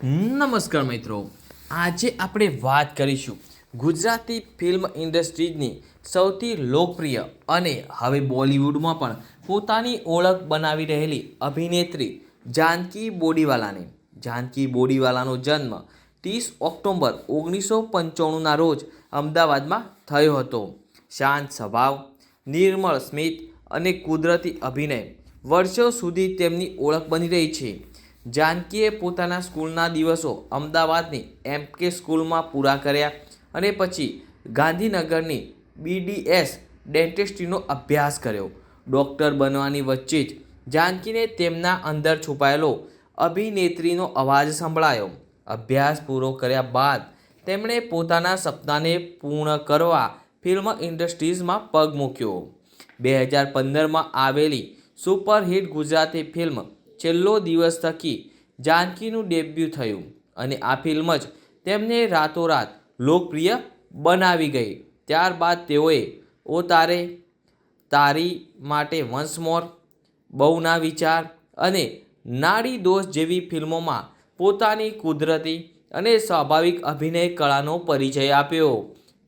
નમસ્કાર મિત્રો, આજે આપણે વાત કરીશું ગુજરાતી ફિલ્મ ઇન્ડસ્ટ્રીની સૌથી લોકપ્રિય અને હવે બોલિવૂડમાં પણ પોતાની ઓળખ બનાવી રહેલી અભિનેત્રી જાનકી બોડીવાલાને. જાનકી બોડીવાલાનો જન્મ 30 ઓક્ટોબર 1995ના રોજ અમદાવાદમાં થયો હતો. શાંત સ્વભાવ, નિર્મળ સ્મિત અને કુદરતી અભિનય વર્ષો સુધી તેમની ઓળખ બની રહી છે. જાનકીએ પોતાના સ્કૂલના દિવસો અમદાવાદની MK સ્કૂલમાં પૂરા કર્યા અને પછી ગાંધીનગરની BDS ડેન્ટિસ્ટ્રીનો અભ્યાસ કર્યો. ડૉક્ટર બનવાની વચ્ચે જ જાનકીને તેમના અંદર છુપાયેલો અભિનેત્રીનો અવાજ સંભળાયો. અભ્યાસ પૂરો કર્યા બાદ તેમણે પોતાના સપનાને પૂર્ણ કરવા ફિલ્મ ઇન્ડસ્ટ્રીઝમાં પગ મૂક્યો. 2015માં આવેલી સુપરહિટ ગુજરાતી ફિલ્મ છેલ્લો દિવસ થકી જાનકીનું ડેબ્યુ થયું અને આ ફિલ્મ જ તેમને રાતોરાત લોકપ્રિય બનાવી ગઈ. ત્યારબાદ તેઓએ ઓ તારે, તારી માટે વન્સ મોર, બહુના વિચાર અને નાડી દોષ જેવી ફિલ્મોમાં પોતાની કુદરતી અને સ્વાભાવિક અભિનય કળાનો પરિચય આપ્યો.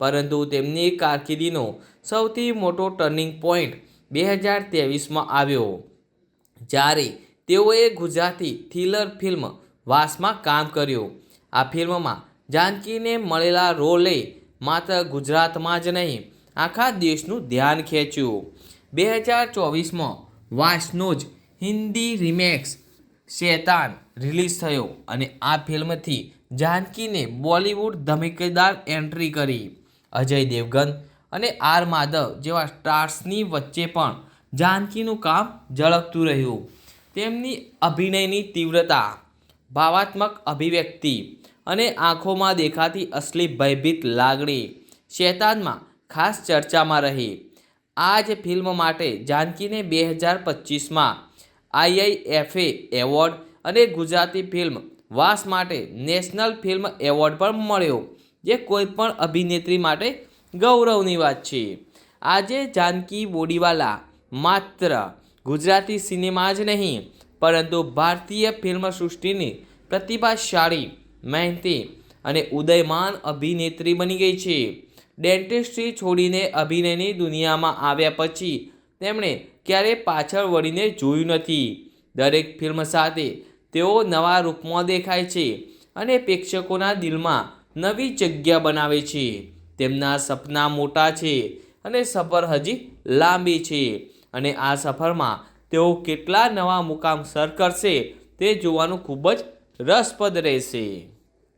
પરંતુ તેમની કારકિર્દીનો સૌથી મોટો ટર્નિંગ પોઈન્ટ 2023માં આવ્યો, જ્યારે તેઓએ ગુજરાતી થ્રિલર ફિલ્મ વાસમાં કામ કર્યું. આ ફિલ્મમાં જાનકીને મળેલા રોલે માત્ર ગુજરાતમાં જ નહીં, આખા દેશનું ધ્યાન ખેંચ્યું. 2024માં વાસનો જ હિન્દી રિમેક્સ શૈતાન રિલીઝ થયો અને આ ફિલ્મથી જાનકીને બોલિવૂડ ધમાકેદાર એન્ટ્રી કરી. અજય દેવગન અને R માધવ જેવા સ્ટાર્સની વચ્ચે પણ જાનકીનું કામ ઝળકતું રહ્યું. તેમની અભિનયની તીવ્રતા, ભાવાત્મક અભિવ્યક્તિ અને આંખોમાં દેખાતી અસલી ભયભીત લાગણી શૈતાનમાં ખાસ ચર્ચામાં રહી. આ જ ફિલ્મ માટે જાનકીને 2025માં IIFA એવોર્ડ અને ગુજરાતી ફિલ્મ વાસ માટે નેશનલ ફિલ્મ એવોર્ડ પણ મળ્યો, જે કોઈપણ અભિનેત્રી માટે ગૌરવની વાત છે. આજે જાનકી બોડીવાલા માત્ર ગુજરાતી સિનેમા જ નહીં, પરંતુ ભારતીય ફિલ્મ સૃષ્ટિની પ્રતિભાશાળી, મહેનતી અને ઉદયમાન અભિનેત્રી બની ગઈ છે. ડેન્ટિસ્ટ્રી છોડીને અભિનયની દુનિયામાં આવ્યા પછી તેમણે ક્યારેય પાછળ વળીને જોયું નથી. દરેક ફિલ્મ સાથે તેઓ નવા રૂપમાં દેખાય છે અને પ્રેક્ષકોના દિલમાં નવી જગ્યા બનાવે છે. તેમના સપના મોટા છે અને સફર હજી લાંબી છે, અને આ સફરમાં તેઓ કેટલા નવા મુકામ સર કરશે તે જોવાનું ખૂબ જ રસપ્રદ રહેશે.